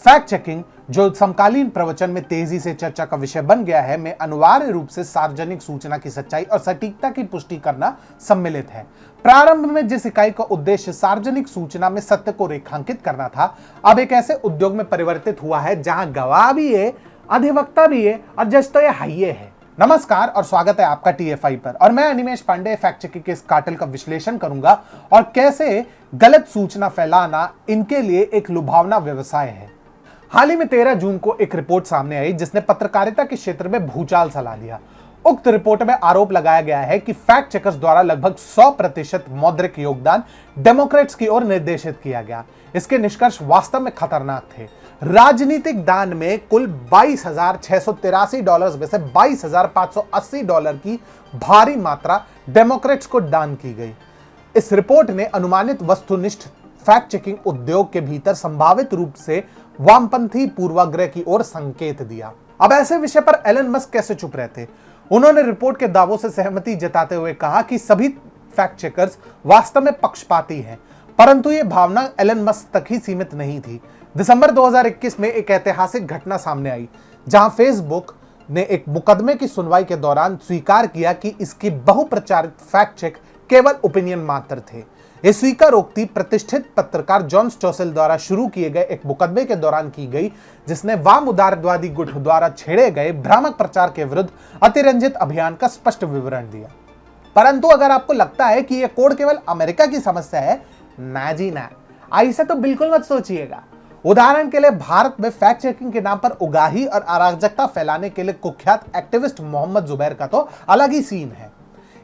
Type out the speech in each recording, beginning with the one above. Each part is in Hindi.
फैक्ट चेकिंग, जो समकालीन प्रवचन में तेजी से चर्चा का विषय बन गया है, में अनिवार्य रूप से सार्वजनिक सूचना की सच्चाई और सटीकता की पुष्टि करना सम्मिलित है। प्रारंभ में जिस इकाई का उद्देश्य सार्वजनिक सूचना में सत्य को रेखांकित करना था, अब एक ऐसे उद्योग में परिवर्तित हुआ है जहां गवाह भी है, अधिवक्ता भी है और जज तो ये हाइये है। नमस्कार और स्वागत है आपका टीएफआई पर, और मैं अनिमेश पांडे फैक्ट चेकिंग के इस कार्टेल का विश्लेषण करूंगा और कैसे गलत सूचना फैलाना इनके लिए एक लुभावना व्यवसाय है। हाल ही में 13 जून को एक रिपोर्ट सामने आई जिसने पत्रकारिता के क्षेत्र में भूचाल चला दिया। उक्त रिपोर्ट में आरोप लगाया गया है कि फैक्ट चेकर्स द्वारा लगभग 100% मौद्रिक योगदान डेमोक्रेट्स की ओर निर्देशित किया गया। इसके निष्कर्ष वास्तव में खतरनाक थे। राजनीतिक दान में कुल $22,683 में से $22,580 की भारी मात्रा डेमोक्रेट्स को दान की गई। इस रिपोर्ट ने अनुमानित वस्तुनिष्ठ फैक्ट चेकिंग उद्योग के भीतर संभावित रूप से वामपंथी पूर्वाग्रह की ओर संकेत दिया। अब ऐसे विषय पर एलन मस्क कैसे चुप रहते? उन्होंने रिपोर्ट के दावों से सहमति जताते हुए कहा कि सभी फैक्ट चेकर्स वास्तव में पक्षपाती हैं, परंतु यह भावना एलन मस्क तक ही सीमित नहीं थी। दिसंबर 2021 में एक ऐतिहासिक घटना सामने आई जहां फेसबुक ने एक मुकदमे की सुनवाई के दौरान स्वीकार किया कि इसकी बहुप्रचारित फैक्ट चेक केवल ओपिनियन मात्र थे। यह स्वीकारोक्ति प्रतिष्ठित पत्रकार जॉन स्टोसेल द्वारा शुरू किए गए एक मुकदमे के दौरान की गई, जिसने वाम उदारवादी गुट द्वारा छेड़े गए भ्रामक प्रचार के विरुद्ध अतिरंजित अभियान का स्पष्ट विवरण दिया। परंतु अगर आपको लगता है कि यह कोड केवल अमेरिका की समस्या है, ना जी ना, ऐसा तो बिल्कुल मत सोचिएगा। उदाहरण के लिए भारत में फैक्ट चेकिंग के नाम पर उगाही और अराजकता फैलाने के लिए कुख्यात एक्टिविस्ट मोहम्मद जुबैर का तो अलग ही सीन है।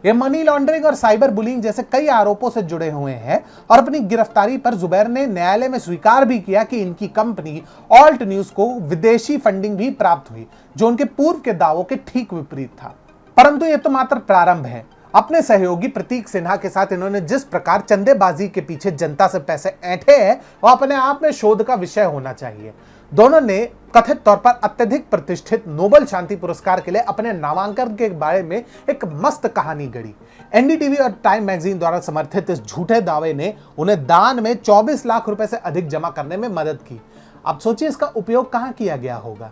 ये मनी लॉन्ड्रिंग और साइबर बुलिंग जैसे कई आरोपों से जुड़े हुए हैं और अपनी गिरफ्तारी पर जुबैर ने न्यायालय में स्वीकार भी किया कि इनकी कंपनी ऑल्ट न्यूज को विदेशी फंडिंग भी प्राप्त हुई, जो उनके पूर्व के दावों के ठीक विपरीत था। परंतु यह तो मात्र प्रारंभ है। अपने सहयोगी प्रतीक सिन्हा के साथ इन्होंने जिस प्रकार चंदेबाजी के पीछे जनता से पैसे ऐंठे हैं, वह अपने आप में शोध का विषय होना चाहिए। दोनों ने कथित तौर पर अत्यधिक प्रतिष्ठित नोबेल शांति पुरस्कार के लिए अपने नामांकन के बारे में एक मस्त कहानी गढ़ी। एनडीटीवी और टाइम मैगजीन द्वारा समर्थित इस झूठे दावे ने उन्हें दान में 24 लाख रुपए से अधिक जमा करने में मदद की। अब सोचिए इसका उपयोग कहां किया गया होगा?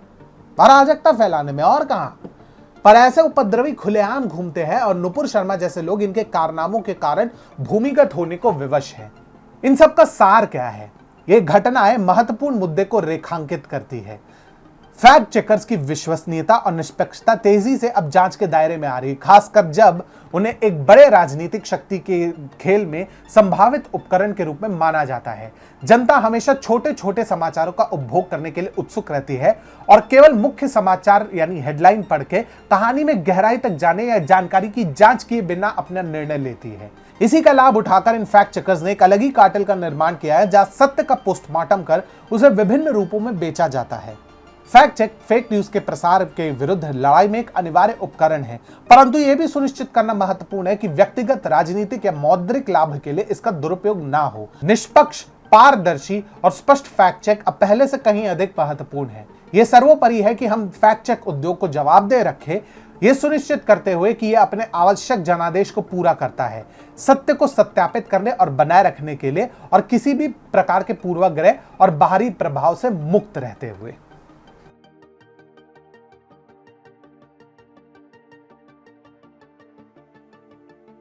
अराजकता फैलाने में, और कहां? पर ऐसे उपद्रवी खुलेआम घूमते हैं और नुपुर शर्मा जैसे लोग इनके कारनामों के कारण भूमिगत होने को विवश हैं। इन सब का सार क्या है? ये घटनाएं महत्वपूर्ण मुद्दे को रेखांकित करती है। फैक्ट चेकर्स की विश्वसनीयता और निष्पक्षता तेजी से अब जांच के दायरे में आ रही है, खासकर जब उन्हें एक बड़े राजनीतिक शक्ति के खेल में संभावित उपकरण के रूप में माना जाता है। जनता हमेशा छोटे छोटे समाचारों का उपभोग करने के लिए उत्सुक रहती है और केवल मुख्य समाचार यानी हेडलाइन पढ़ के कहानी में गहराई तक जाने या जानकारी की जांच किए बिना अपना निर्णय लेती है। इसी का लाभ उठाकर इन फैक्ट चेकर्स ने एक अलग ही कार्टेल का निर्माण किया है, जहां सत्य का पोस्टमार्टम कर उसे विभिन्न रूपों में बेचा जाता है। फैक्ट चेक फेक न्यूज के प्रसार के विरुद्ध लड़ाई में एक अनिवार्य उपकरण है, परंतु यह भी सुनिश्चित करना महत्वपूर्ण है कि व्यक्तिगत राजनीतिक या मौद्रिक लाभ के लिए इसका दुरुपयोग ना हो। निष्पक्ष, पारदर्शी और स्पष्ट फैक्ट चेक अब पहले से कहीं अधिक महत्वपूर्ण है। यह सर्वोपरि है कि हम फैक्ट चेक उद्योग को जवाबदेह रखें, यह सुनिश्चित करते हुए कि यह अपने आवश्यक जनादेश को पूरा करता है, सत्य को सत्यापित करने और बनाए रखने के लिए, और किसी भी प्रकार के पूर्वाग्रह और बाहरी प्रभाव से मुक्त रहते हुए।